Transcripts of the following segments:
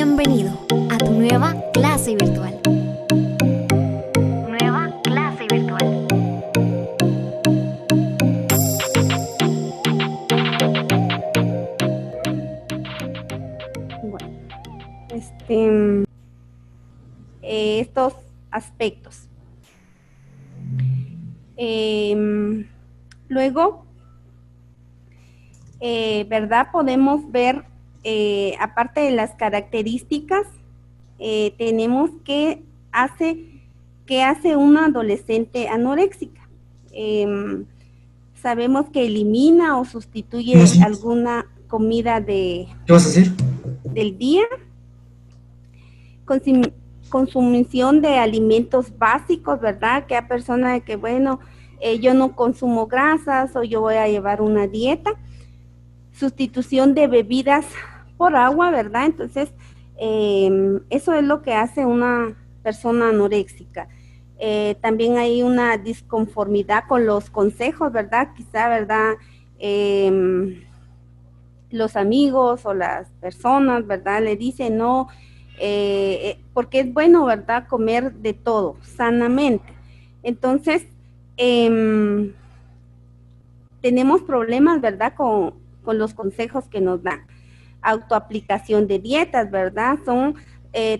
Bienvenido a tu nueva clase virtual. Nueva clase virtual. Bueno, estos aspectos. Luego, ¿verdad? Podemos ver, aparte de las características, tenemos qué hace una adolescente anoréxica. Sabemos que elimina o sustituye alguna comida ¿Qué vas a decir? del día, consumición de alimentos básicos, ¿verdad? Aquella persona de que, bueno, yo no consumo grasas o yo voy a llevar una dieta. Sustitución de bebidas por agua, ¿verdad? Entonces, eso es lo que hace una persona anoréxica. También hay una disconformidad con los consejos, ¿verdad? Quizá, ¿verdad? Los amigos o las personas, ¿verdad? Le dicen no, porque es bueno, ¿verdad? Comer de todo, sanamente. Entonces, tenemos problemas, ¿verdad? Con los consejos que nos dan. Autoaplicación de dietas, ¿verdad? Son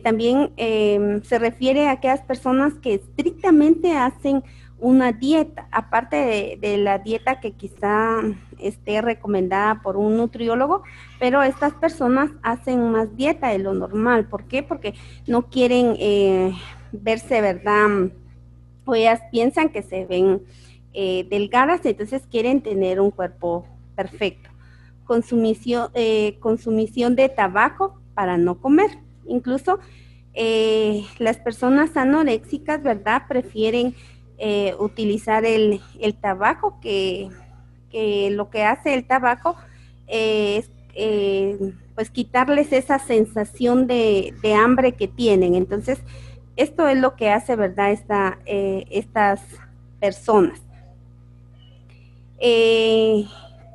también se refiere a aquellas personas que estrictamente hacen una dieta, aparte de la dieta que quizá esté recomendada por un nutriólogo, pero estas personas hacen más dieta de lo normal. ¿Por qué? Porque no quieren verse, ¿verdad? O ellas piensan que se ven delgadas, entonces quieren tener un cuerpo perfecto. Consumición de tabaco para no comer. Incluso las personas anoréxicas, ¿verdad? Prefieren utilizar el tabaco, que lo que hace el tabaco es pues quitarles esa sensación de hambre que tienen. Entonces, esto es lo que hace, ¿verdad? Estas personas.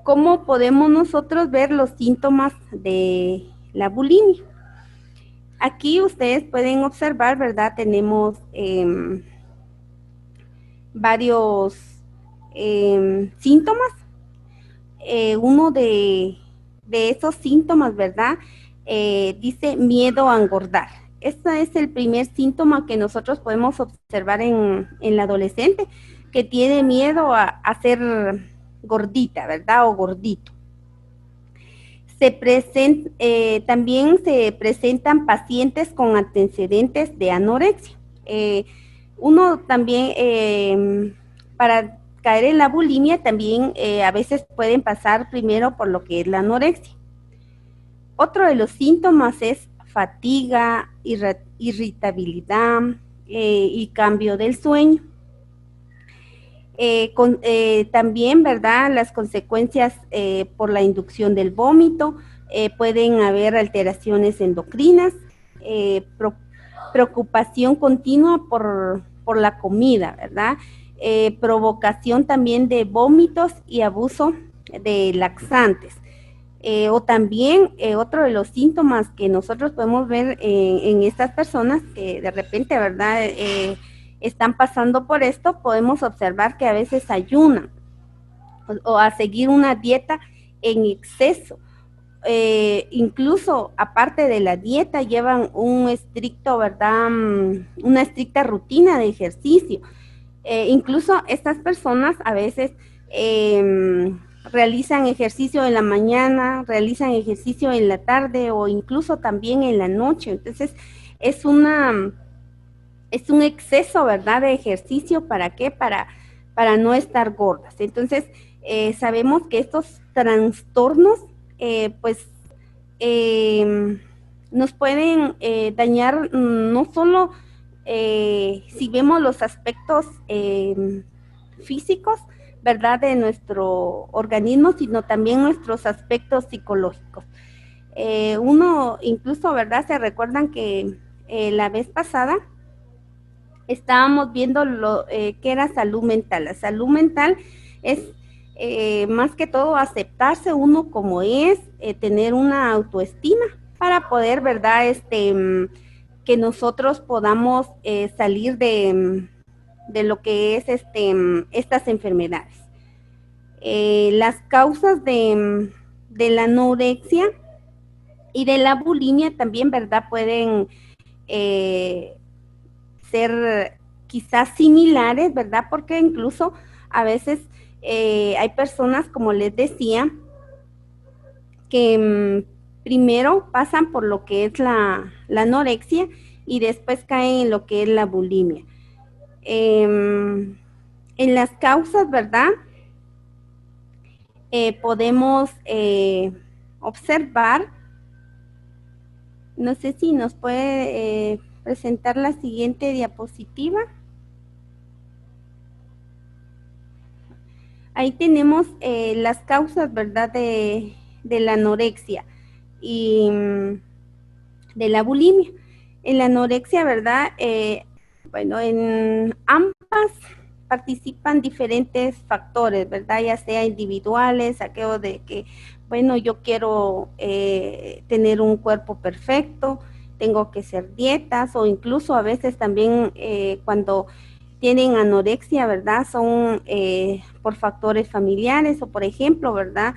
¿Cómo podemos nosotros ver los síntomas de la bulimia? Aquí ustedes pueden observar, ¿verdad? Tenemos varios síntomas. Uno de esos síntomas, ¿verdad? Dice miedo a engordar. Este es el primer síntoma que nosotros podemos observar en la adolescente, que tiene miedo a ser gordita, ¿verdad? O gordito. También se presentan pacientes con antecedentes de anorexia. Uno también, para caer en la bulimia, también a veces pueden pasar primero por lo que es la anorexia. Otro de los síntomas es fatiga, irritabilidad y cambio del sueño. También, ¿verdad? Las consecuencias por la inducción del vómito, pueden haber alteraciones endocrinas, preocupación continua por la comida, ¿verdad? Provocación también de vómitos y abuso de laxantes. O también otro de los síntomas que nosotros podemos ver en estas personas que de repente, ¿verdad? Están pasando por esto, podemos observar que a veces ayunan o a seguir una dieta en exceso. Incluso aparte de la dieta llevan un estricto, ¿verdad? Una estricta rutina de ejercicio. Incluso estas personas a veces realizan ejercicio en la mañana, realizan ejercicio en la tarde o incluso también en la noche. Entonces es un exceso, ¿verdad? De ejercicio. ¿Para qué? Para no estar gordas. Entonces sabemos que estos trastornos pues nos pueden dañar no solo si vemos los aspectos físicos, ¿verdad? De nuestro organismo, sino también nuestros aspectos psicológicos. Uno incluso, ¿verdad? Se recuerdan que la vez pasada estábamos viendo lo que era salud mental. La salud mental es más que todo aceptarse uno como es, tener una autoestima para poder, ¿verdad? Que nosotros podamos salir de lo que es estas enfermedades. Las causas de la anorexia y de la bulimia también, ¿verdad? Pueden ser quizás similares, ¿verdad? Porque incluso a veces hay personas, como les decía, que primero pasan por lo que es la anorexia y después caen en lo que es la bulimia. En las causas, ¿verdad? Podemos observar, no sé si nos puede presentar la siguiente diapositiva. Ahí tenemos las causas, ¿verdad? De la anorexia y de la bulimia. En la anorexia, ¿verdad? Bueno, en ambas participan diferentes factores, ¿verdad? Ya sea individuales, aquello de que, bueno, yo quiero tener un cuerpo perfecto, tengo que hacer dietas, o incluso a veces también cuando tienen anorexia, ¿verdad? Son por factores familiares, o por ejemplo, ¿verdad?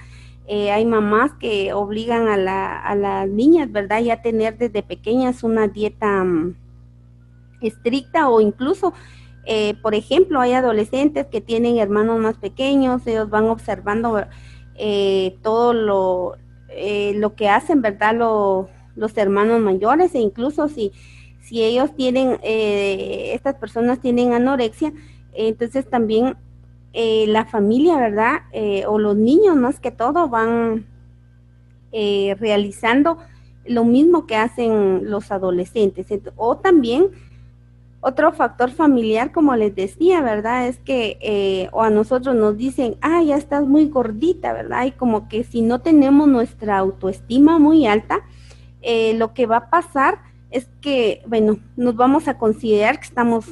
Hay mamás que obligan a las niñas, ¿verdad? Ya tener desde pequeñas una dieta estricta, o incluso, por ejemplo, hay adolescentes que tienen hermanos más pequeños, ellos van observando todo lo que hacen, ¿verdad? Los hermanos mayores, e incluso si ellos tienen, estas personas tienen anorexia, entonces también la familia, ¿verdad? O los niños más que todo van realizando lo mismo que hacen los adolescentes. O también otro factor familiar, como les decía, ¿verdad? Es que o a nosotros nos dicen, ah, ya estás muy gordita, ¿verdad? Y como que si no tenemos nuestra autoestima muy alta, lo que va a pasar es que, bueno, nos vamos a considerar que estamos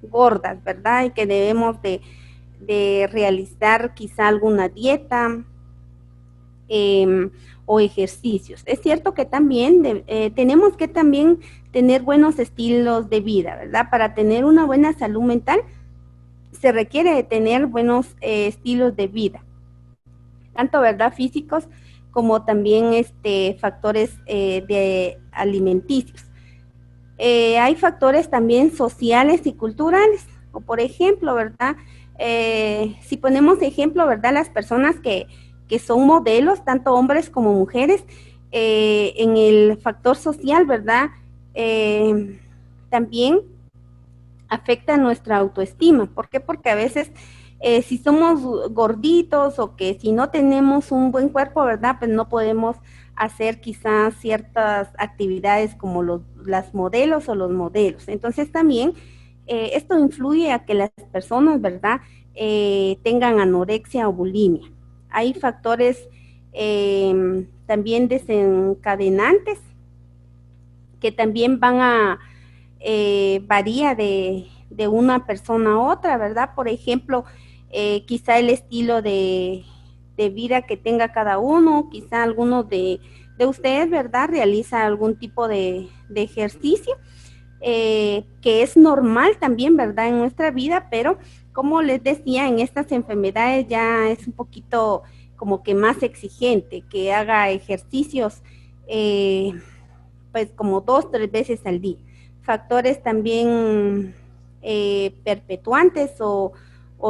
gordas, ¿verdad? Y que debemos de realizar quizá alguna dieta o ejercicios. Es cierto que también tenemos que también tener buenos estilos de vida, ¿verdad? Para tener una buena salud mental se requiere de tener buenos estilos de vida, tanto, ¿verdad? Físicos como también factores de alimenticios. Hay factores también sociales y culturales, o por ejemplo, ¿verdad? Si ponemos ejemplo, ¿verdad? Las personas que son modelos, tanto hombres como mujeres, en el factor social, ¿verdad? También afecta nuestra autoestima. ¿Por qué? Porque a veces si somos gorditos o que si no tenemos un buen cuerpo, ¿verdad? Pues no podemos hacer quizás ciertas actividades como las modelos o los modelos. Entonces también esto influye a que las personas, ¿verdad? Tengan anorexia o bulimia. Hay factores también desencadenantes que también van a varía de una persona a otra, ¿verdad? Por ejemplo, quizá el estilo de vida que tenga cada uno, quizá alguno de ustedes, ¿verdad? Realiza algún tipo de ejercicio, que es normal también, ¿verdad? En nuestra vida, pero como les decía, en estas enfermedades ya es un poquito como que más exigente, que haga ejercicios pues como 2, 3 veces al día. Factores también perpetuantes o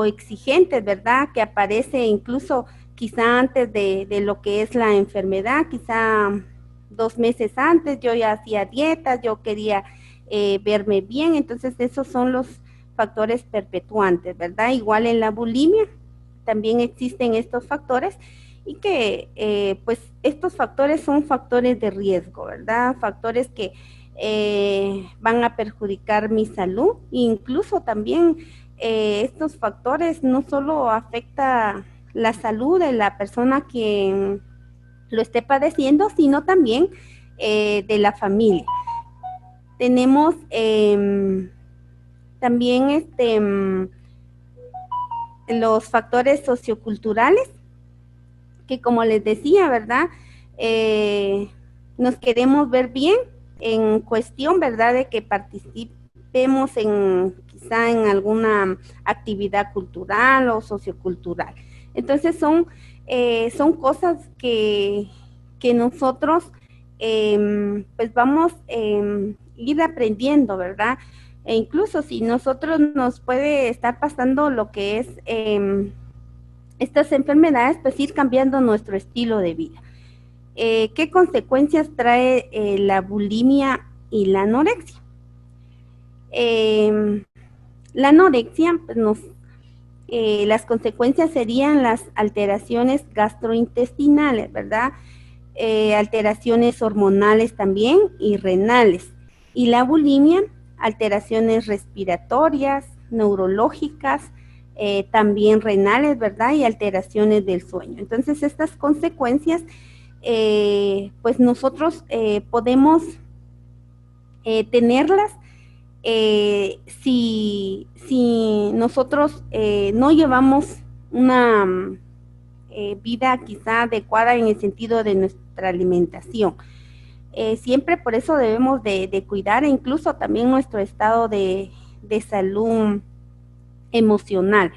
exigentes, ¿verdad? Que aparece incluso quizá antes de lo que es la enfermedad, quizá 2 meses antes yo ya hacía dietas, yo quería verme bien, entonces esos son los factores perpetuantes, ¿verdad? Igual en la bulimia también existen estos factores y que pues estos factores son factores de riesgo, ¿verdad? Factores que van a perjudicar mi salud, e incluso también estos factores no solo afecta la salud de la persona que lo esté padeciendo, sino también de la familia. Tenemos también los factores socioculturales, que como les decía, ¿verdad? nos queremos ver bien en cuestión, ¿verdad?, de que participemos quizá en alguna actividad cultural o sociocultural. Entonces son cosas que nosotros pues vamos ir aprendiendo, ¿verdad? E incluso si nosotros nos puede estar pasando lo que es estas enfermedades, pues ir cambiando nuestro estilo de vida. ¿Qué consecuencias trae la bulimia y la anorexia? La anorexia, pues las consecuencias serían las alteraciones gastrointestinales, ¿verdad? Alteraciones hormonales también y renales. Y la bulimia, alteraciones respiratorias, neurológicas, también renales, ¿verdad? Y alteraciones del sueño. Entonces, estas consecuencias, pues nosotros podemos tenerlas si nosotros no llevamos una vida quizá adecuada en el sentido de nuestra alimentación. Siempre por eso debemos de cuidar incluso también nuestro estado de salud emocional.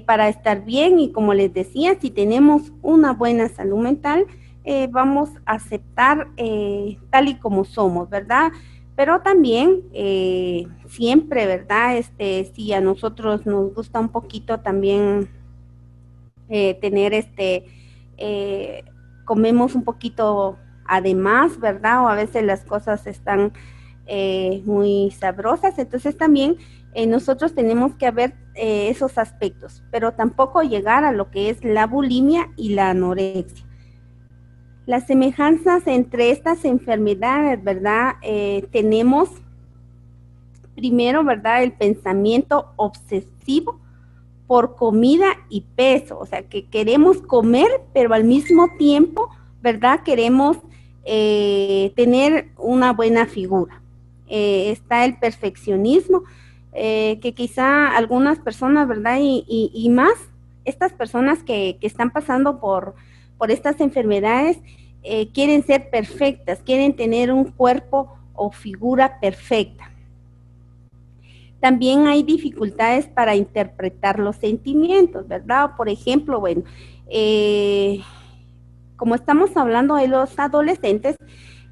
Para estar bien, y como les decía, si tenemos una buena salud mental, vamos a aceptar tal y como somos, ¿verdad? Pero también siempre, ¿verdad? Si a nosotros nos gusta un poquito también tener comemos un poquito además, ¿verdad? O a veces las cosas están muy sabrosas, entonces también nosotros tenemos que ver esos aspectos, pero tampoco llegar a lo que es la bulimia y la anorexia. Las semejanzas entre estas enfermedades, ¿verdad? Tenemos primero, ¿verdad?, el pensamiento obsesivo por comida y peso, o sea, que queremos comer, pero al mismo tiempo, ¿verdad?, queremos tener una buena figura. Está el perfeccionismo, que quizá algunas personas, ¿verdad?, y más estas personas que están pasando por estas enfermedades, quieren ser perfectas, quieren tener un cuerpo o figura perfecta. También hay dificultades para interpretar los sentimientos, ¿verdad? Por ejemplo, bueno, como estamos hablando de los adolescentes,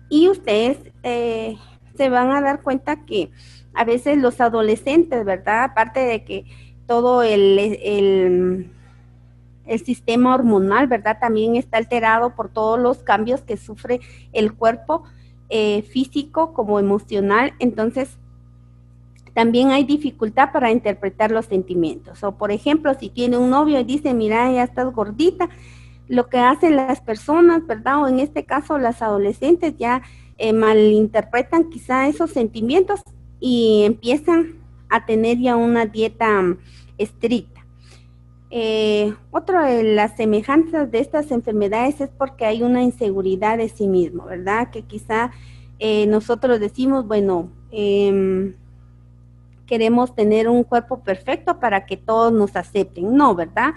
y ustedes se van a dar cuenta que a veces los adolescentes, ¿verdad? Aparte de que todo el sistema hormonal, ¿verdad?, también está alterado por todos los cambios que sufre el cuerpo físico como emocional. Entonces, también hay dificultad para interpretar los sentimientos. O, por ejemplo, si tiene un novio y dice, mira, ya estás gordita, lo que hacen las personas, ¿verdad?, o en este caso las adolescentes, ya malinterpretan quizá esos sentimientos y empiezan a tener ya una dieta estricta. Otra de las semejanzas de estas enfermedades es porque hay una inseguridad de sí mismo, ¿verdad? Que quizá nosotros decimos, bueno, queremos tener un cuerpo perfecto para que todos nos acepten. No, ¿verdad?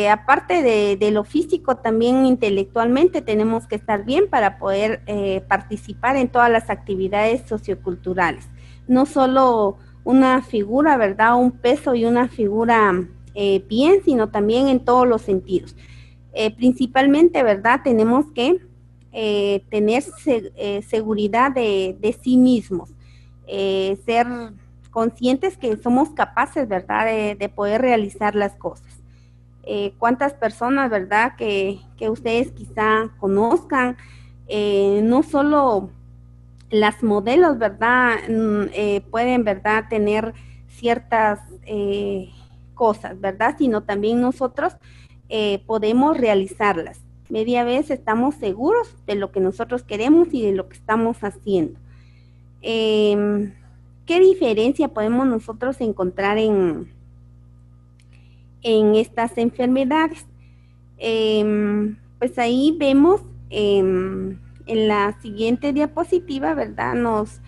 Aparte de lo físico, también intelectualmente tenemos que estar bien para poder participar en todas las actividades socioculturales. No solo una figura, ¿verdad?, un peso y una figura bien, sino también en todos los sentidos. Principalmente, ¿verdad?, tenemos que tener seguridad de sí mismos, ser conscientes que somos capaces, ¿verdad?, de poder realizar las cosas. Cuántas personas, ¿verdad?, que ustedes quizá conozcan, no solo las modelos, ¿verdad?, pueden, ¿verdad?, tener ciertas cosas, ¿verdad?, sino también nosotros podemos realizarlas. Media vez estamos seguros de lo que nosotros queremos y de lo que estamos haciendo. ¿Qué diferencia podemos nosotros encontrar en estas enfermedades? Pues ahí vemos en la siguiente diapositiva, ¿verdad? Nos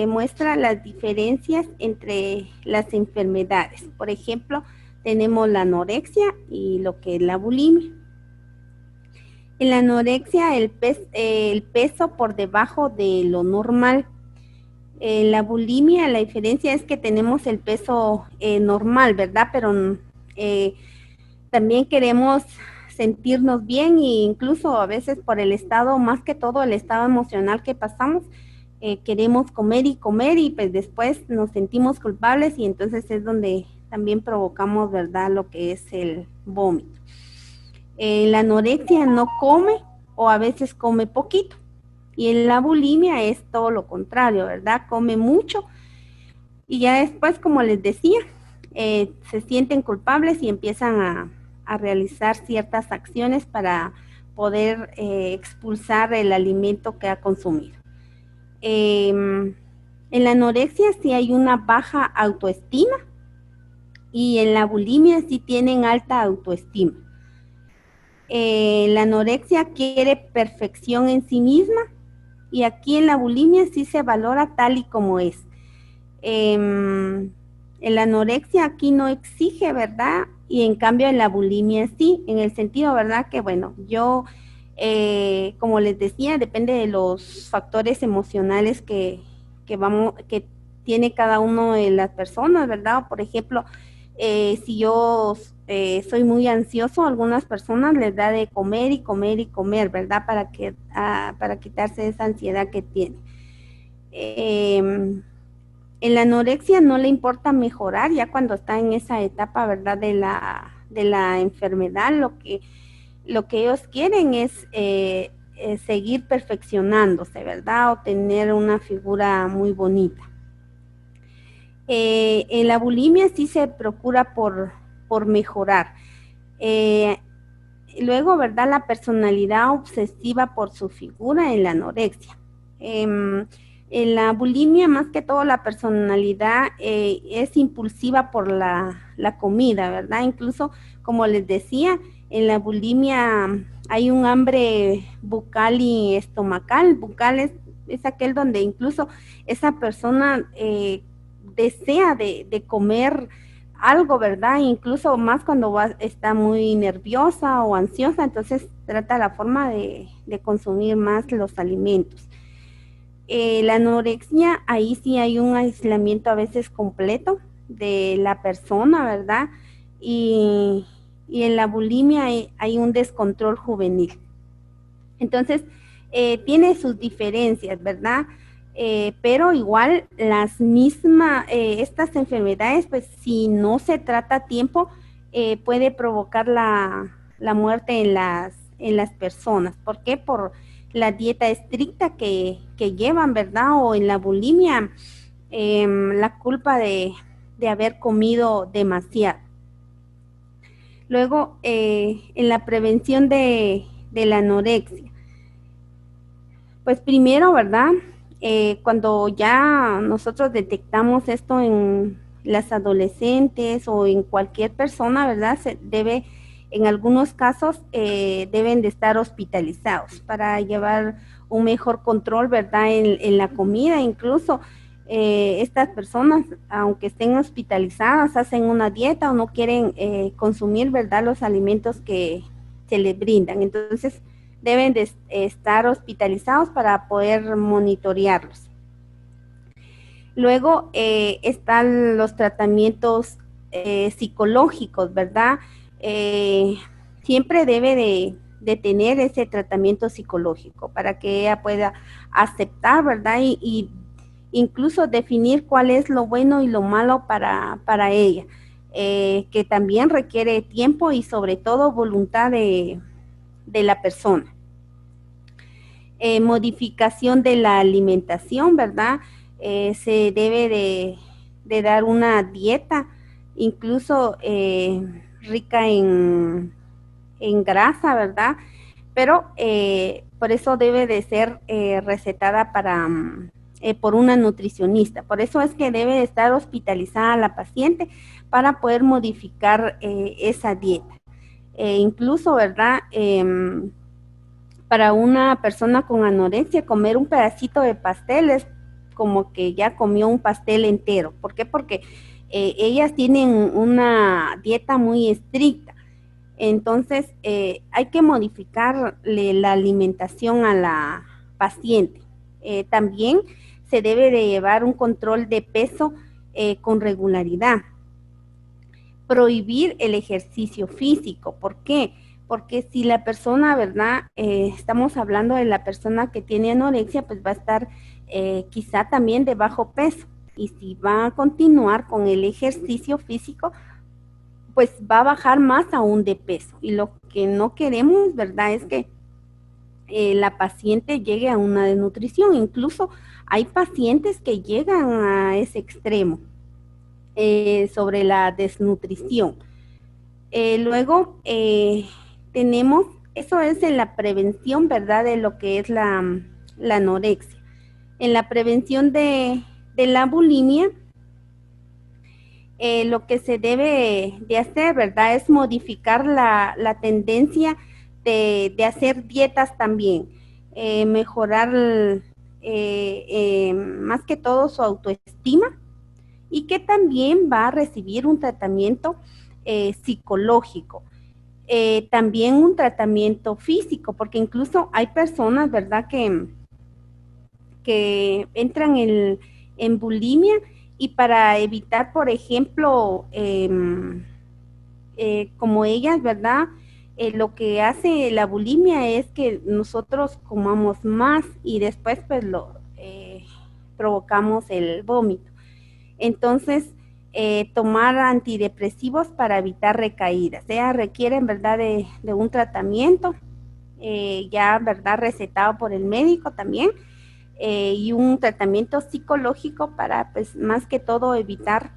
muestra las diferencias entre las enfermedades. Por ejemplo, tenemos la anorexia y lo que es la bulimia. En la anorexia el peso por debajo de lo normal. En la bulimia la diferencia es que tenemos el peso normal, ¿verdad? Pero eh, también queremos sentirnos bien e incluso a veces por el estado, más que todo el estado emocional que pasamos, queremos comer y pues después nos sentimos culpables y entonces es donde también provocamos, ¿verdad? Lo que es el vómito. La anorexia no come o a veces come poquito. Y en la bulimia es todo lo contrario, ¿verdad? Come mucho y ya después, como les decía, se sienten culpables y empiezan a realizar ciertas acciones para poder expulsar el alimento que ha consumido. En la anorexia sí hay una baja autoestima y en la bulimia sí tienen alta autoestima. La anorexia quiere perfección en sí misma y aquí en la bulimia sí se valora tal y como es. En la anorexia aquí no exige, ¿verdad? Y en cambio en la bulimia sí, en el sentido, ¿verdad? Que bueno, yo, como les decía, depende de los factores emocionales que tiene cada uno de las personas, ¿verdad? Por ejemplo, si yo soy muy ansioso, a algunas personas les da de comer y comer y comer, ¿verdad? Para quitarse esa ansiedad que tiene. En la anorexia no le importa mejorar ya cuando está en esa etapa, ¿verdad? De la enfermedad, lo que ellos quieren es seguir perfeccionándose, ¿verdad? O tener una figura muy bonita. En la bulimia sí se procura por mejorar. Luego, ¿verdad? La personalidad obsesiva por su figura en la anorexia. En la bulimia, más que todo, la personalidad es impulsiva por la comida, ¿verdad? Incluso, como les decía, en la bulimia hay un hambre bucal y estomacal. Bucal es aquel donde incluso esa persona desea de comer algo, ¿verdad? Incluso más cuando está muy nerviosa o ansiosa, entonces trata la forma de consumir más los alimentos. La anorexia, ahí sí hay un aislamiento a veces completo de la persona, ¿verdad? Y, y en la bulimia hay un descontrol juvenil. Entonces, tiene sus diferencias, ¿verdad? Pero igual estas enfermedades, pues si no se trata a tiempo, puede provocar la muerte en las personas. ¿Por qué? Por la dieta estricta que llevan, ¿verdad? O en la bulimia, la culpa de haber comido demasiado. Luego, en la prevención de la anorexia. Pues primero, ¿verdad? Cuando ya nosotros detectamos esto en las adolescentes o en cualquier persona, ¿verdad? En algunos casos, deben de estar hospitalizados para llevar un mejor control, ¿verdad? En la comida, incluso estas personas, aunque estén hospitalizadas, hacen una dieta o no quieren consumir, ¿verdad? Los alimentos que se les brindan. Entonces, deben de estar hospitalizados para poder monitorearlos. Luego están los tratamientos psicológicos, ¿verdad? Siempre debe de tener ese tratamiento psicológico para que ella pueda aceptar, ¿verdad? Y incluso definir cuál es lo bueno y lo malo para ella, que también requiere tiempo y sobre todo voluntad de la persona. Modificación de la alimentación, ¿verdad? Se debe de dar una dieta, incluso rica en grasa, ¿verdad? Pero por eso debe de ser recetada por una nutricionista. Por eso es que debe de estar hospitalizada la paciente para poder modificar esa dieta. Incluso, ¿verdad? Para una persona con anorexia, comer un pedacito de pastel es como que ya comió un pastel entero. ¿Por qué? Porque ellas tienen una dieta muy estricta. Entonces, hay que modificarle la alimentación a la paciente. También se debe de llevar un control de peso con regularidad. Prohibir el ejercicio físico. ¿Por qué? Porque si la persona, ¿verdad? Estamos hablando de la persona que tiene anorexia, pues va a estar quizá también de bajo peso. Y si va a continuar con el ejercicio físico, pues va a bajar más aún de peso. Y lo que no queremos, ¿verdad? Es que la paciente llegue a una desnutrición. Incluso hay pacientes que llegan a ese extremo sobre la desnutrición. Luego tenemos, eso es en la prevención, ¿verdad? De lo que es la anorexia. En la prevención de la bulimia, lo que se debe de hacer, ¿verdad? Es modificar la tendencia de hacer dietas también, mejorar más que todo su autoestima y que también va a recibir un tratamiento psicológico. También un tratamiento físico, porque incluso hay personas, ¿verdad?, que entran en bulimia y para evitar, por ejemplo, como ellas, ¿verdad? Lo que hace la bulimia es que nosotros comamos más y después pues provocamos el vómito. Entonces, tomar antidepresivos para evitar recaídas. Ellas requieren, ¿verdad?, de un tratamiento ya, ¿verdad?, recetado por el médico también, y un tratamiento psicológico para, pues, más que todo evitar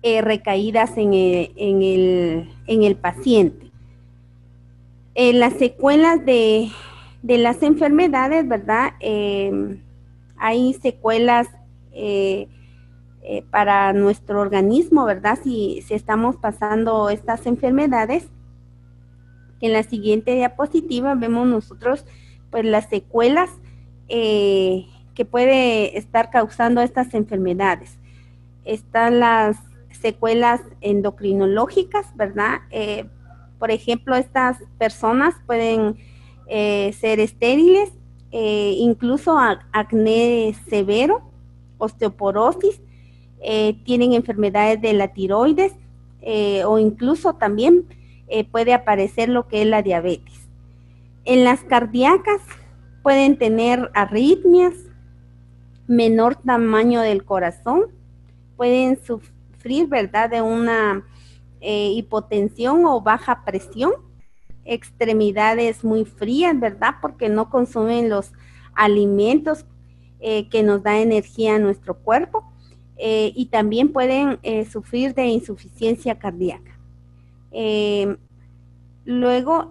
recaídas en el paciente. Las secuelas de las enfermedades, ¿verdad? Hay secuelas para nuestro organismo, ¿verdad? Si estamos pasando estas enfermedades. En la siguiente diapositiva vemos nosotros pues las secuelas que puede estar causando estas enfermedades. Están las secuelas endocrinológicas, ¿verdad? Por ejemplo, estas personas pueden ser estériles, incluso acné severo, osteoporosis, tienen enfermedades de la tiroides o incluso también puede aparecer lo que es la diabetes. En las cardíacas pueden tener arritmias, menor tamaño del corazón, pueden sufrir, ¿verdad?, de una hipotensión o baja presión, extremidades muy frías, ¿verdad?, porque no consumen los alimentos que nos da energía a nuestro cuerpo, y también pueden sufrir de insuficiencia cardíaca. Luego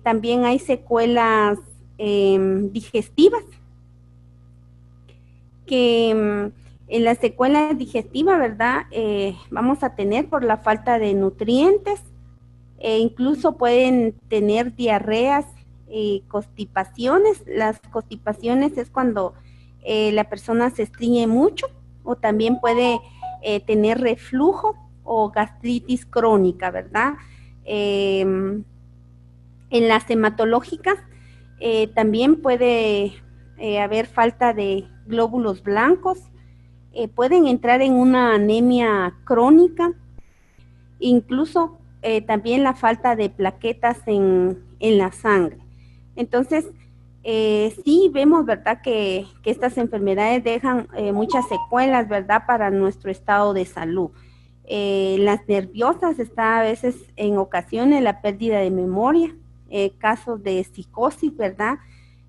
también hay secuelas digestivas, que en la secuela digestiva, ¿verdad? Vamos a tener por la falta de nutrientes, incluso pueden tener diarreas y constipaciones. Las constipaciones es cuando la persona se estreñe mucho, o también puede tener reflujo o gastritis crónica, ¿verdad? En las hematológicas también puede haber falta de glóbulos blancos, pueden entrar en una anemia crónica, incluso también la falta de plaquetas en la sangre. Entonces, sí vemos, ¿verdad?, que estas enfermedades dejan muchas secuelas, ¿verdad?, para nuestro estado de salud. Las nerviosas está a veces en ocasiones la pérdida de memoria, casos de psicosis, ¿verdad?,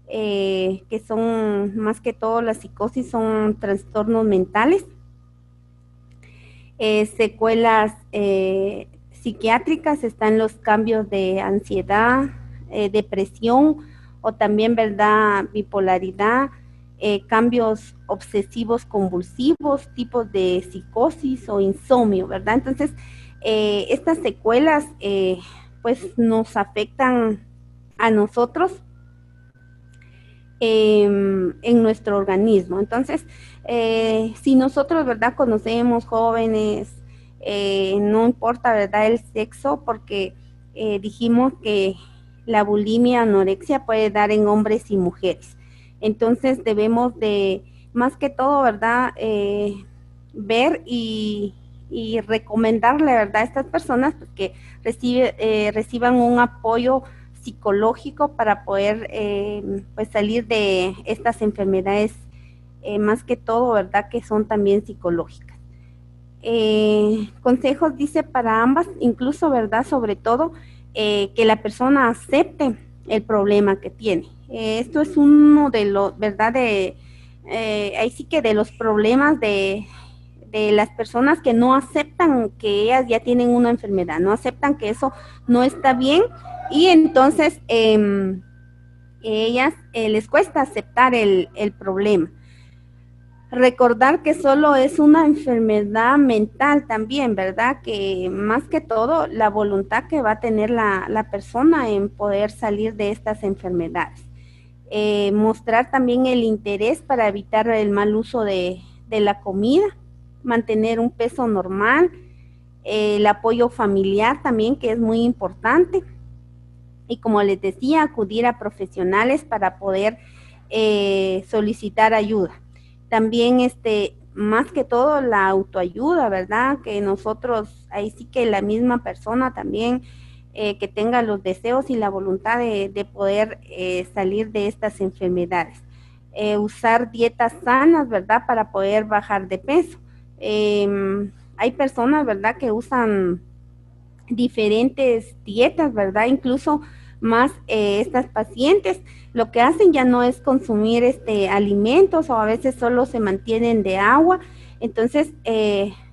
que son más que todo la psicosis, son trastornos mentales, secuelas psiquiátricas, están los cambios de ansiedad, depresión o también, ¿verdad?, bipolaridad, cambios obsesivos convulsivos, tipos de psicosis o insomnio, ¿verdad? Entonces, estas secuelas pues nos afectan a nosotros en nuestro organismo. Entonces, si nosotros, ¿verdad?, conocemos jóvenes no importa, ¿verdad?, el sexo, porque dijimos que la bulimia, anorexia puede dar en hombres y mujeres. Entonces debemos de, más que todo, ¿verdad?, ver y recomendarle, ¿verdad?, a estas personas pues, que reciban un apoyo psicológico para poder pues salir de estas enfermedades, más que todo, ¿verdad?, que son también psicológicas. Consejos dice para ambas, incluso, ¿verdad?, sobre todo que la persona acepte el problema que tiene. Esto es uno de los, ¿verdad?, ahí sí que de los problemas de las personas que no aceptan que ellas ya tienen una enfermedad, no aceptan que eso no está bien y entonces ellas les cuesta aceptar el problema. Recordar que solo es una enfermedad mental también, ¿verdad? Que más que todo la voluntad que va a tener la persona en poder salir de estas enfermedades. Mostrar también el interés para evitar el mal uso de la comida, mantener un peso normal, el apoyo familiar también, que es muy importante. Y como les decía, acudir a profesionales para poder solicitar ayuda. También más que todo la autoayuda, ¿verdad? Que nosotros, ahí sí que la misma persona también que tenga los deseos y la voluntad de poder salir de estas enfermedades. Usar dietas sanas, ¿verdad? Para poder bajar de peso. Hay personas, ¿verdad?, que usan diferentes dietas, ¿verdad? Incluso más estas pacientes lo que hacen ya no es consumir alimentos o a veces solo se mantienen de agua. Entonces,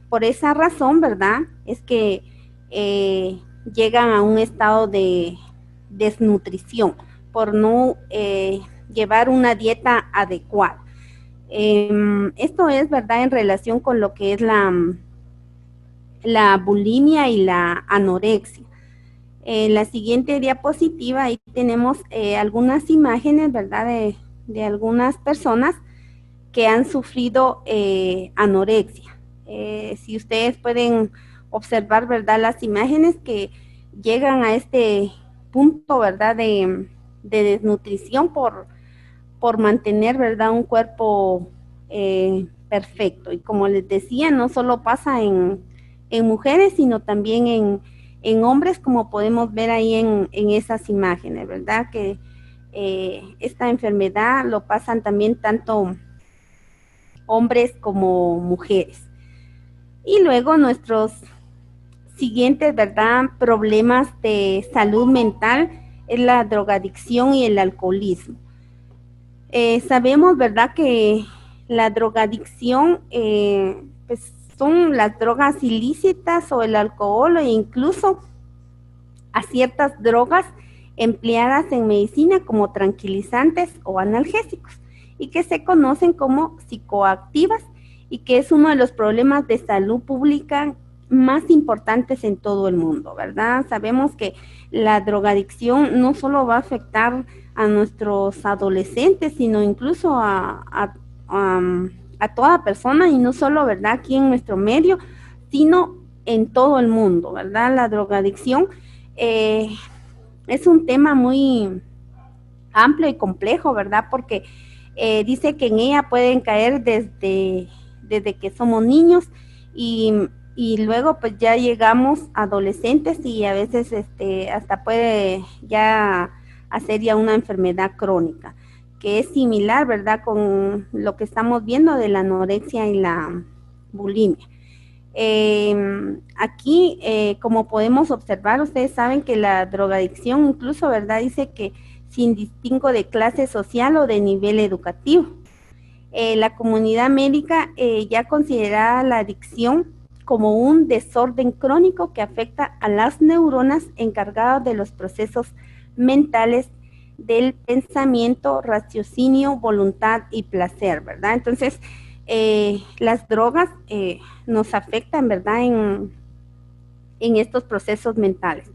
por esa razón, ¿verdad?, es que llegan a un estado de desnutrición por no llevar una dieta adecuada. Esto es, ¿verdad?, en relación con lo que es la bulimia y la anorexia. En la siguiente diapositiva ahí tenemos algunas imágenes, ¿verdad?, de algunas personas que han sufrido anorexia. Si ustedes pueden observar, ¿verdad?, las imágenes que llegan a este punto, ¿verdad?, de desnutrición por mantener, ¿verdad?, un cuerpo perfecto. Y como les decía, no solo pasa en mujeres, sino también en hombres, como podemos ver ahí en esas imágenes, ¿verdad? Que esta enfermedad lo pasan también tanto hombres como mujeres. Y luego nuestros siguientes, ¿verdad?, problemas de salud mental es la drogadicción y el alcoholismo. Sabemos, ¿verdad?, que la drogadicción pues son las drogas ilícitas o el alcohol e incluso a ciertas drogas empleadas en medicina como tranquilizantes o analgésicos y que se conocen como psicoactivas y que es uno de los problemas de salud pública más importantes en todo el mundo, ¿verdad? Sabemos que la drogadicción no solo va a afectar a nuestros adolescentes, sino incluso a toda persona y no solo, ¿verdad?, aquí en nuestro medio, sino en todo el mundo, ¿verdad? La drogadicción es un tema muy amplio y complejo, ¿verdad? Porque dice que en ella pueden caer desde que somos niños y luego pues ya llegamos adolescentes y a veces hasta puede ya hacer ya una enfermedad crónica, que es similar, ¿verdad?, con lo que estamos viendo de la anorexia y la bulimia. Aquí, como podemos observar, ustedes saben que la drogadicción incluso, ¿verdad?, dice que sin distingo de clase social o de nivel educativo. La comunidad médica ya considera la adicción como un desorden crónico que afecta a las neuronas encargadas de los procesos mentales del pensamiento, raciocinio, voluntad y placer, ¿verdad? Entonces, las drogas nos afectan, ¿verdad?, en estos procesos mentales.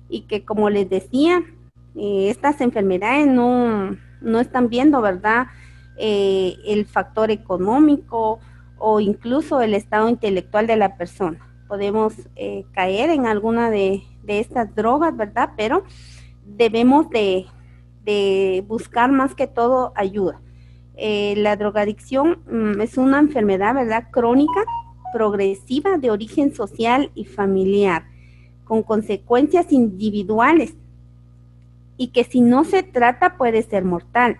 Y que, como les decía, estas enfermedades no están viendo, ¿verdad?, el factor económico o incluso el estado intelectual de la persona. podemos caer en alguna de estas drogas, ¿verdad? Pero debemos de buscar más que todo ayuda. La drogadicción es una enfermedad, ¿verdad?, crónica, progresiva, de origen social y familiar, con consecuencias individuales y que si no se trata puede ser mortal.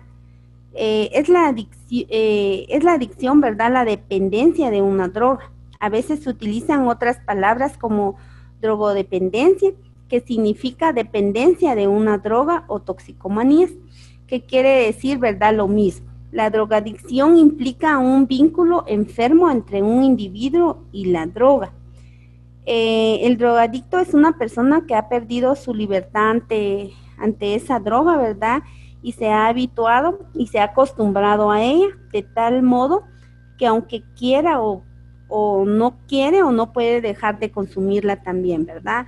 Es la adicción, ¿verdad?, la dependencia de una droga. A veces se utilizan otras palabras como drogodependencia, que significa dependencia de una droga, o toxicomanías, que quiere decir, ¿verdad?, lo mismo. La drogadicción implica un vínculo enfermo entre un individuo y la droga. El drogadicto es una persona que ha perdido su libertad ante esa droga, ¿verdad? Y se ha habituado y se ha acostumbrado a ella, de tal modo que aunque quiera o no quiere o no puede dejar de consumirla también, ¿verdad?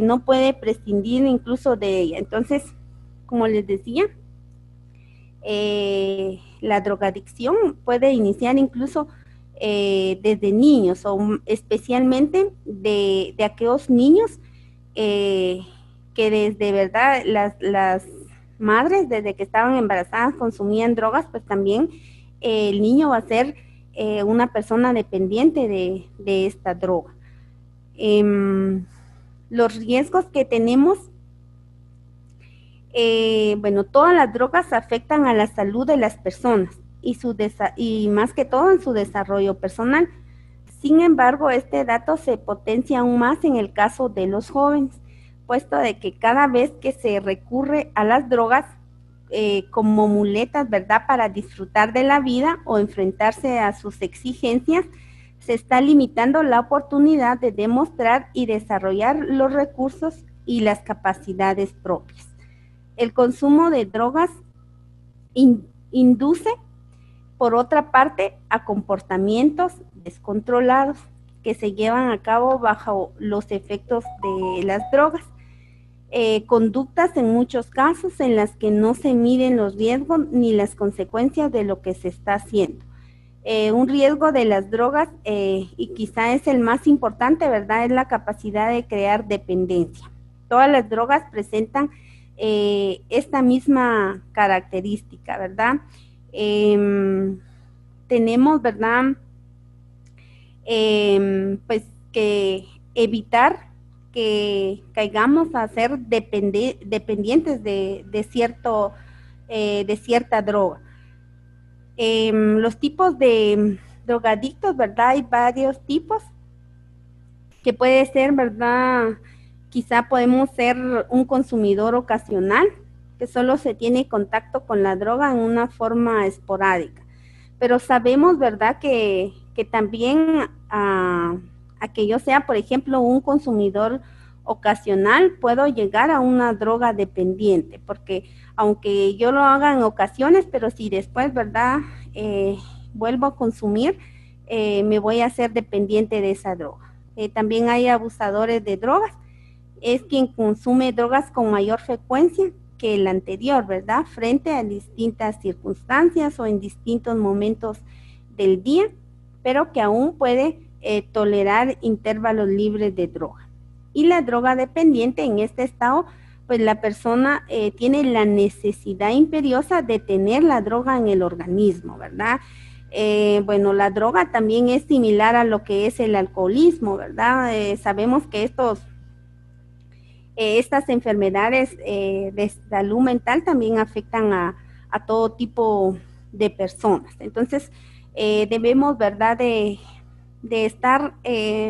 No puede prescindir incluso de ella. Entonces, como les decía, la drogadicción puede iniciar incluso desde niños, o especialmente de aquellos niños que desde verdad las madres desde que estaban embarazadas consumían drogas, pues también el niño va a ser una persona dependiente de esta droga. Los riesgos que tenemos, bueno, todas las drogas afectan a la salud de las personas y más que todo en su desarrollo personal. Sin embargo, este dato se potencia aún más en el caso de los jóvenes, puesto de que cada vez que se recurre a las drogas como muletas, ¿verdad?, para disfrutar de la vida o enfrentarse a sus exigencias, se está limitando la oportunidad de demostrar y desarrollar los recursos y las capacidades propias. El consumo de drogas induce, por otra parte, a comportamientos descontrolados que se llevan a cabo bajo los efectos de las drogas. Conductas en muchos casos en las que no se miden los riesgos ni las consecuencias de lo que se está haciendo. Un riesgo de las drogas, y quizá es el más importante, ¿verdad?, es la capacidad de crear dependencia. Todas las drogas presentan esta misma característica, ¿verdad? Tenemos, ¿verdad?, pues que evitar que caigamos a ser dependientes de cierta droga. Los tipos de drogadictos, ¿verdad? Hay varios tipos que puede ser, ¿verdad? Quizá podemos ser un consumidor ocasional, que solo se tiene contacto con la droga en una forma esporádica. Pero sabemos, ¿verdad?, que también a que yo sea, por ejemplo, un consumidor ocasional, puedo llegar a una droga dependiente, porque aunque yo lo haga en ocasiones, pero si después, ¿verdad?, vuelvo a consumir, me voy a hacer dependiente de esa droga. También hay abusadores de drogas, es quien consume drogas con mayor frecuencia que el anterior, ¿verdad?, frente a distintas circunstancias o en distintos momentos del día, pero que aún puede tolerar intervalos libres de droga. Y la droga dependiente, en este estado, pues la persona tiene la necesidad imperiosa de tener la droga en el organismo, ¿verdad? Bueno, la droga también es similar a lo que es el alcoholismo, ¿verdad? Sabemos que estas enfermedades de salud mental también afectan a todo tipo de personas. Entonces, debemos, ¿verdad?, de estar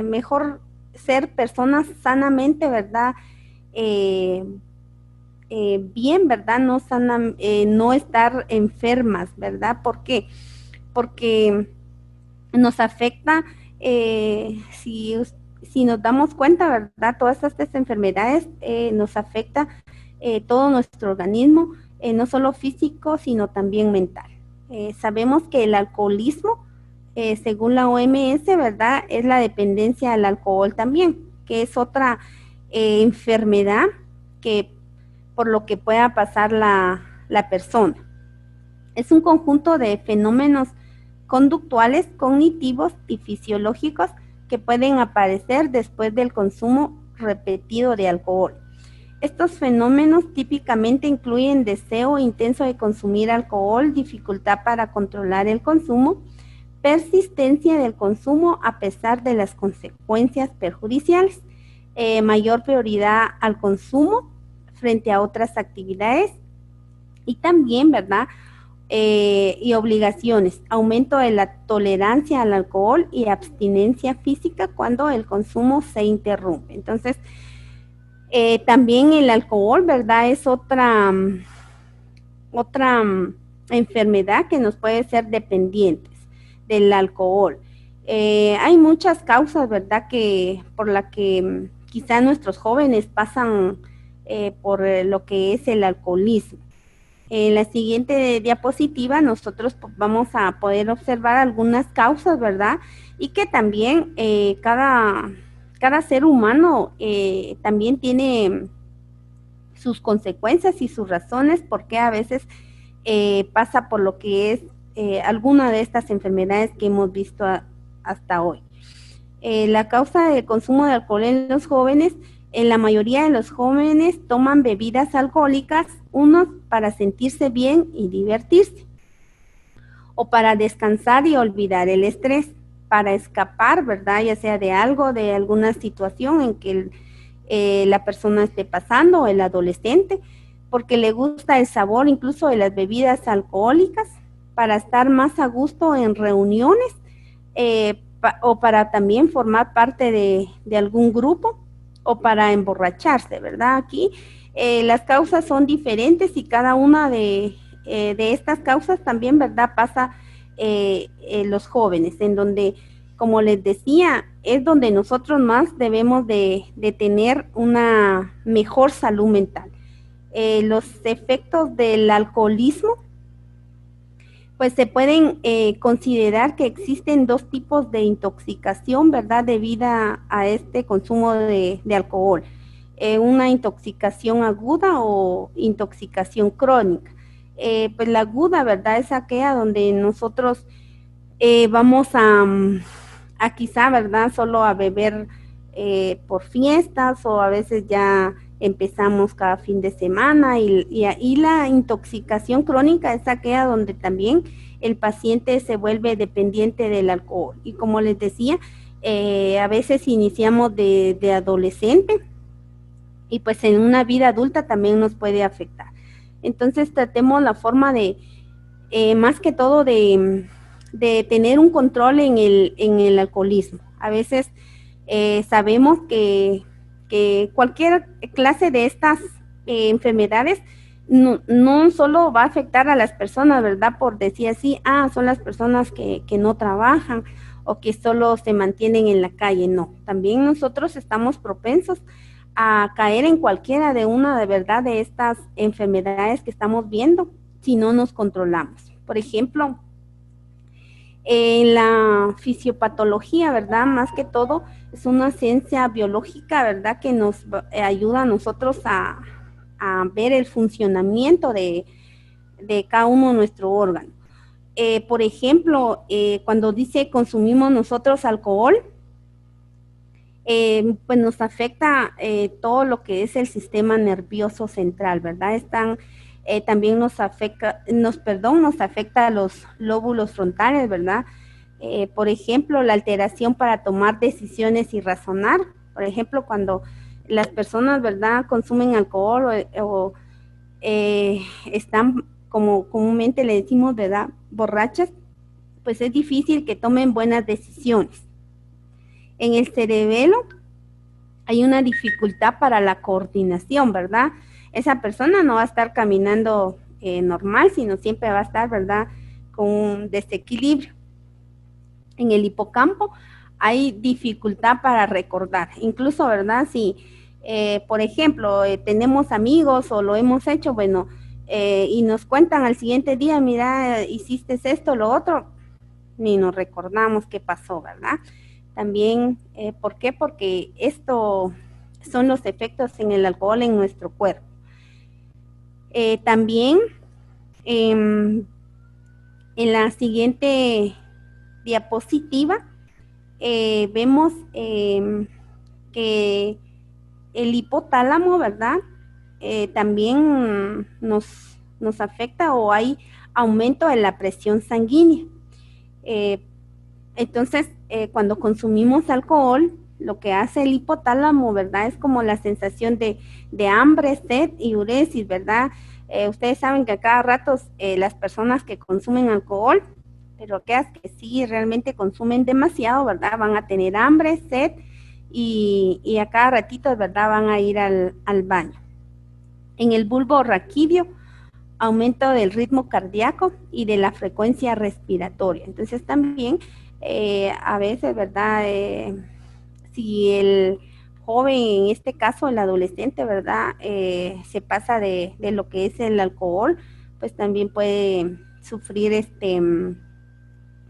mejor, ser personas sanamente, ¿verdad?, bien, ¿verdad?, no estar enfermas, ¿verdad? ¿Por qué? Porque nos afecta, si nos damos cuenta, ¿verdad?, todas estas enfermedades nos afecta todo nuestro organismo, no solo físico, sino también mental. Sabemos que el alcoholismo, según la OMS, ¿verdad?, es la dependencia al alcohol también, que es otra enfermedad que por lo que pueda pasar la persona. Es un conjunto de fenómenos conductuales, cognitivos y fisiológicos que pueden aparecer después del consumo repetido de alcohol. Estos fenómenos típicamente incluyen deseo intenso de consumir alcohol, dificultad para controlar el consumo, persistencia del consumo a pesar de las consecuencias perjudiciales, mayor prioridad al consumo frente a otras actividades y también, ¿verdad? Y obligaciones, aumento de la tolerancia al alcohol y abstinencia física cuando el consumo se interrumpe. Entonces, también el alcohol, ¿verdad? Es otra enfermedad que nos puede ser dependientes del alcohol. Hay muchas causas, ¿verdad? Que por la que quizá nuestros jóvenes pasan por lo que es el alcoholismo. En la siguiente diapositiva nosotros vamos a poder observar algunas causas, ¿verdad? Y que también cada ser humano también tiene sus consecuencias y sus razones porque a veces pasa por lo que es alguna de estas enfermedades que hemos visto hasta hoy. La causa del consumo de alcohol en los jóvenes, en la mayoría de los jóvenes toman bebidas alcohólicas, unos para sentirse bien y divertirse, o para descansar y olvidar el estrés, para escapar, ¿verdad? Ya sea de algo, de alguna situación en que la persona esté pasando, o el adolescente, porque le gusta el sabor incluso de las bebidas alcohólicas, para estar más a gusto en reuniones, o para también formar parte de algún grupo, o para emborracharse, ¿verdad? Aquí las causas son diferentes y cada una de estas causas también, ¿verdad? Pasa los jóvenes, en donde, como les decía, es donde nosotros más debemos de tener una mejor salud mental. Los efectos del alcoholismo, pues se pueden considerar que existen dos tipos de intoxicación, ¿verdad? Debido a este consumo de alcohol. Una intoxicación aguda o intoxicación crónica. Pues la aguda, ¿verdad? Es aquella donde nosotros vamos a quizá, ¿verdad? Solo a beber por fiestas o a veces ya empezamos cada fin de semana y la intoxicación crónica es aquella donde también el paciente se vuelve dependiente del alcohol. Y como les decía, a veces iniciamos de adolescente y pues en una vida adulta también nos puede afectar. Entonces tratemos la forma de, más que todo, de tener un control en el alcoholismo. A veces sabemos que cualquier clase de estas enfermedades no solo va a afectar a las personas, ¿verdad? Por decir así, son las personas que no trabajan o que solo se mantienen en la calle. No, también nosotros estamos propensos a caer en cualquiera de una de verdad de estas enfermedades que estamos viendo si no nos controlamos. Por ejemplo, en la fisiopatología, ¿verdad? Más que todo es una ciencia biológica, ¿verdad? Que nos ayuda a nosotros a ver el funcionamiento de cada uno de nuestros órganos. Por ejemplo, cuando dice consumimos nosotros alcohol, pues nos afecta todo lo que es el sistema nervioso central, ¿verdad? También nos afecta a los lóbulos frontales, ¿verdad? Por ejemplo, la alteración para tomar decisiones y razonar. Por ejemplo, cuando las personas, ¿verdad?, consumen alcohol o están, como comúnmente le decimos, ¿verdad?, borrachas, pues es difícil que tomen buenas decisiones. En el cerebelo hay una dificultad para la coordinación, ¿verdad? Esa persona no va a estar caminando normal, sino siempre va a estar, ¿verdad?, con un desequilibrio. En el hipocampo hay dificultad para recordar, incluso, ¿verdad? Si, por ejemplo, tenemos amigos o lo hemos hecho, bueno, y nos cuentan al siguiente día, mira, hiciste esto, lo otro, ni nos recordamos qué pasó, ¿verdad? También, ¿por qué? Porque esto son los efectos en el alcohol en nuestro cuerpo. También, en la siguiente diapositiva, vemos que el hipotálamo, ¿verdad? También nos afecta o hay aumento de la presión sanguínea. Entonces, cuando consumimos alcohol, lo que hace el hipotálamo, ¿verdad? Es como la sensación de hambre, sed y uresis, ¿verdad? Ustedes saben que a cada rato las personas que consumen alcohol, pero aquellas que sí realmente consumen demasiado, ¿verdad? Van a tener hambre, sed y a cada ratito, ¿verdad? Van a ir al baño. En el bulbo raquídeo, aumento del ritmo cardíaco y de la frecuencia respiratoria. Entonces también a veces, ¿verdad? Si el joven, en este caso el adolescente, ¿verdad? Se pasa de lo que es el alcohol, pues también puede sufrir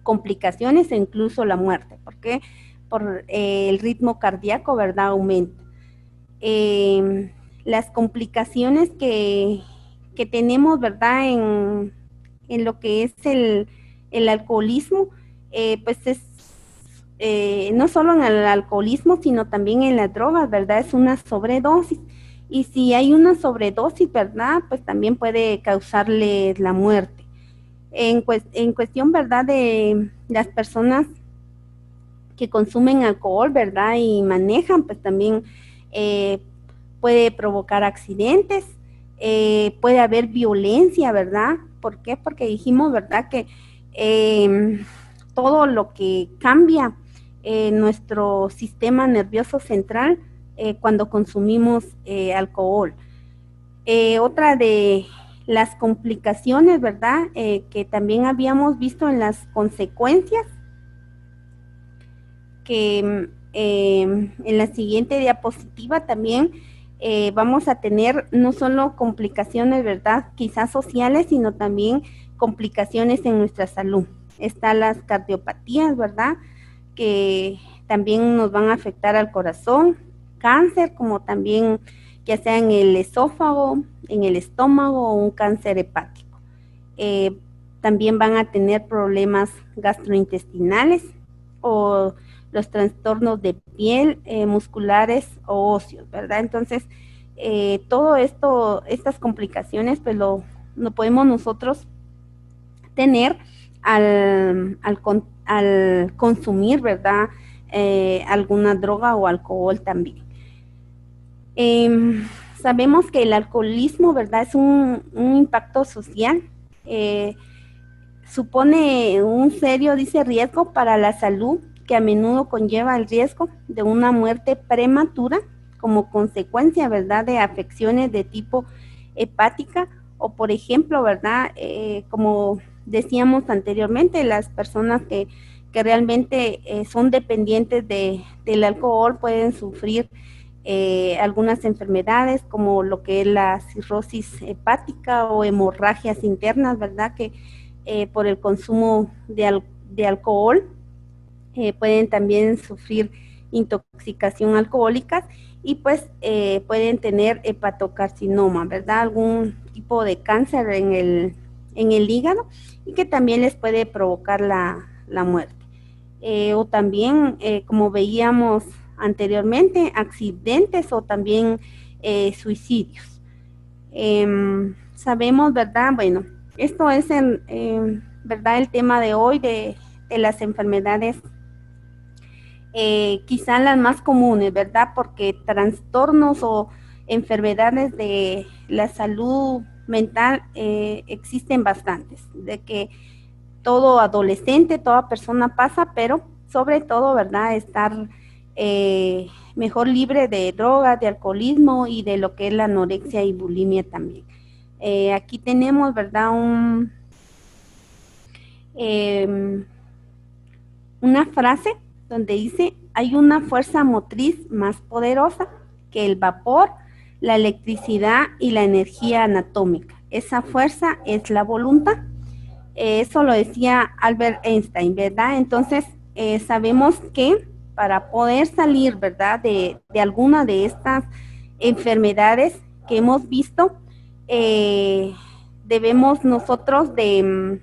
complicaciones e incluso la muerte, porque por el ritmo cardíaco, ¿verdad? Aumenta. Las complicaciones que tenemos, ¿verdad? En lo que es el alcoholismo, pues es no solo en el alcoholismo, sino también en las drogas, ¿verdad? Es una sobredosis. Y si hay una sobredosis, ¿verdad? Pues también puede causarle la muerte. En cuestión, ¿verdad? De las personas que consumen alcohol, ¿verdad? Y manejan, pues también puede provocar accidentes, puede haber violencia, ¿verdad? ¿Por qué? Porque dijimos, ¿verdad? Que todo lo que cambia nuestro sistema nervioso central cuando consumimos alcohol. Otra de las complicaciones, ¿verdad? Que también habíamos visto en las consecuencias, que en la siguiente diapositiva también vamos a tener no solo complicaciones, ¿verdad? Quizás sociales, sino también complicaciones en nuestra salud. Están las cardiopatías, ¿verdad? Que también nos van a afectar al corazón, cáncer, como también ya sea en el esófago, en el estómago o un cáncer hepático. También van a tener problemas gastrointestinales o los trastornos de piel, musculares o óseos, ¿verdad? Entonces, todo esto, estas complicaciones, pues lo podemos nosotros tener al consumir, ¿verdad? Alguna droga o alcohol también. Sabemos que el alcoholismo, ¿verdad? Es un impacto social. Supone un serio, dice, riesgo para la salud, que a menudo conlleva el riesgo de una muerte prematura como consecuencia, ¿verdad?, de afecciones de tipo hepática o, por ejemplo, ¿verdad?, como decíamos anteriormente, las personas que realmente son dependientes del alcohol pueden sufrir algunas enfermedades como lo que es la cirrosis hepática o hemorragias internas, ¿verdad?, que por el consumo de alcohol pueden también sufrir intoxicación alcohólica y pues pueden tener hepatocarcinoma, ¿verdad? Algún tipo de cáncer en el hígado y que también les puede provocar la muerte. O también, como veíamos anteriormente, accidentes o también suicidios. Sabemos, ¿verdad? Bueno, esto es ¿verdad? El tema de hoy de las enfermedades, quizás las más comunes, ¿verdad? Porque trastornos o enfermedades de la salud mental existen bastantes, de que todo adolescente, toda persona pasa, pero sobre todo, ¿verdad? Estar mejor libre de drogas, de alcoholismo y de lo que es la anorexia y bulimia también. Aquí tenemos, ¿verdad? Una frase donde dice: hay una fuerza motriz más poderosa que el vapor, la electricidad y la energía anatómica. Esa fuerza es la voluntad. Eso lo decía Albert Einstein, ¿verdad? Entonces, sabemos que para poder salir, ¿verdad?, de alguna de estas enfermedades que hemos visto, debemos nosotros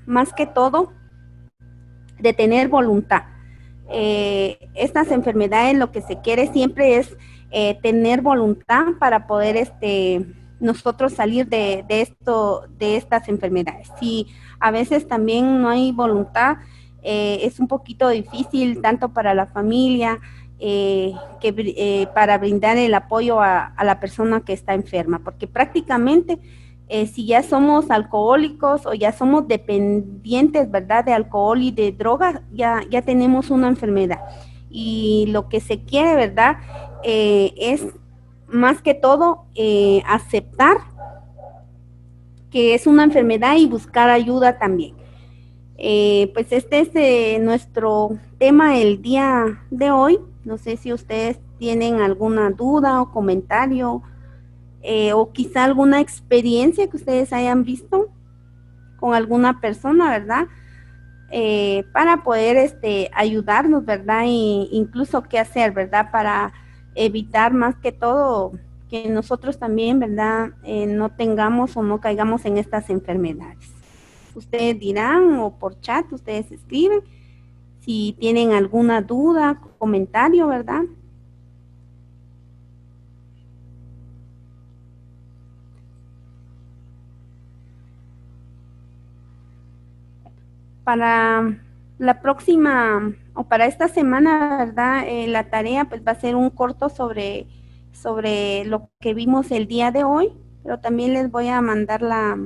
más que todo, de tener voluntad. estas enfermedades lo que se quiere siempre es tener voluntad para poder nosotros salir de estas enfermedades. Si a veces también no hay voluntad, es un poquito difícil tanto para la familia para brindar el apoyo a la persona que está enferma, porque prácticamente si ya somos alcohólicos o ya somos dependientes, ¿verdad?, de alcohol y de drogas, ya tenemos una enfermedad. Y lo que se quiere, ¿verdad?, es más que todo aceptar que es una enfermedad y buscar ayuda también. Pues este es nuestro tema el día de hoy. No sé si ustedes tienen alguna duda o comentario o quizá alguna experiencia que ustedes hayan visto con alguna persona, ¿verdad? Para poder ayudarnos, ¿verdad? E incluso qué hacer, ¿verdad? Para evitar más que todo que nosotros también, ¿verdad? No tengamos o no caigamos en estas enfermedades. Ustedes dirán o por chat, ustedes escriben si tienen alguna duda, comentario, ¿verdad? Para la próxima o para esta semana, ¿verdad? La tarea pues va a ser un corto sobre lo que vimos el día de hoy, pero también les voy a mandar la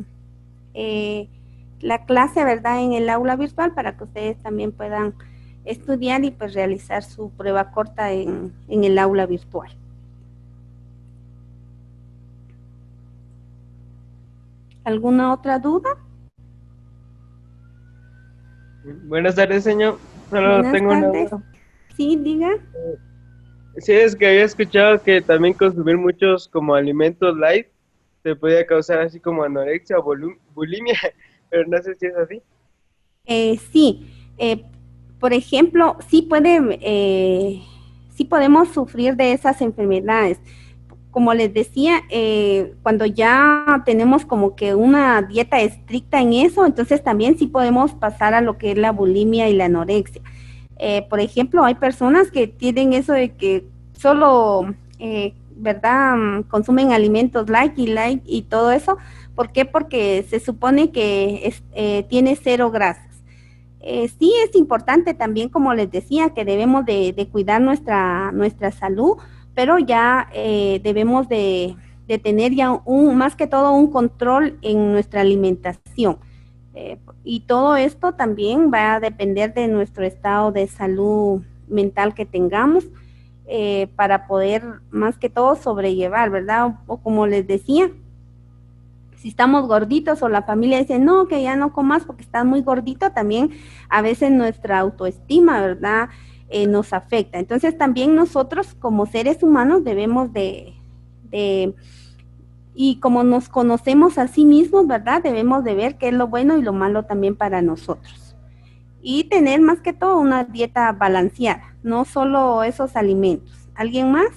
clase, ¿verdad?, en el aula virtual para que ustedes también puedan estudiar y pues realizar su prueba corta en el aula virtual. ¿Alguna otra duda? Buenas tardes, señor. Solo Buenas tengo una tardes. duda. Sí, diga. Sí, es que había escuchado que también consumir muchos como alimentos light te podía causar así como anorexia o bulimia, pero no sé si es así. Sí, por ejemplo, sí podemos sufrir de esas enfermedades. Como les decía, cuando ya tenemos como que una dieta estricta en eso, entonces también sí podemos pasar a lo que es la bulimia y la anorexia. Por ejemplo, hay personas que tienen eso de que solo, ¿verdad?, consumen alimentos light y todo eso. ¿Por qué? Porque se supone que tiene cero grasas. Sí es importante también, como les decía, que debemos de cuidar nuestra salud, pero ya debemos de tener ya más que todo un control en nuestra alimentación. Y todo esto también va a depender de nuestro estado de salud mental que tengamos para poder más que todo sobrellevar, ¿verdad? O como les decía, si estamos gorditos o la familia dice, no, que ya no comas porque estás muy gordito, también a veces nuestra autoestima, ¿verdad?, nos afecta. Entonces también nosotros como seres humanos debemos y como nos conocemos a sí mismos, ¿verdad?, debemos de ver qué es lo bueno y lo malo también para nosotros. Y tener más que todo una dieta balanceada, no solo esos alimentos. ¿Alguien más?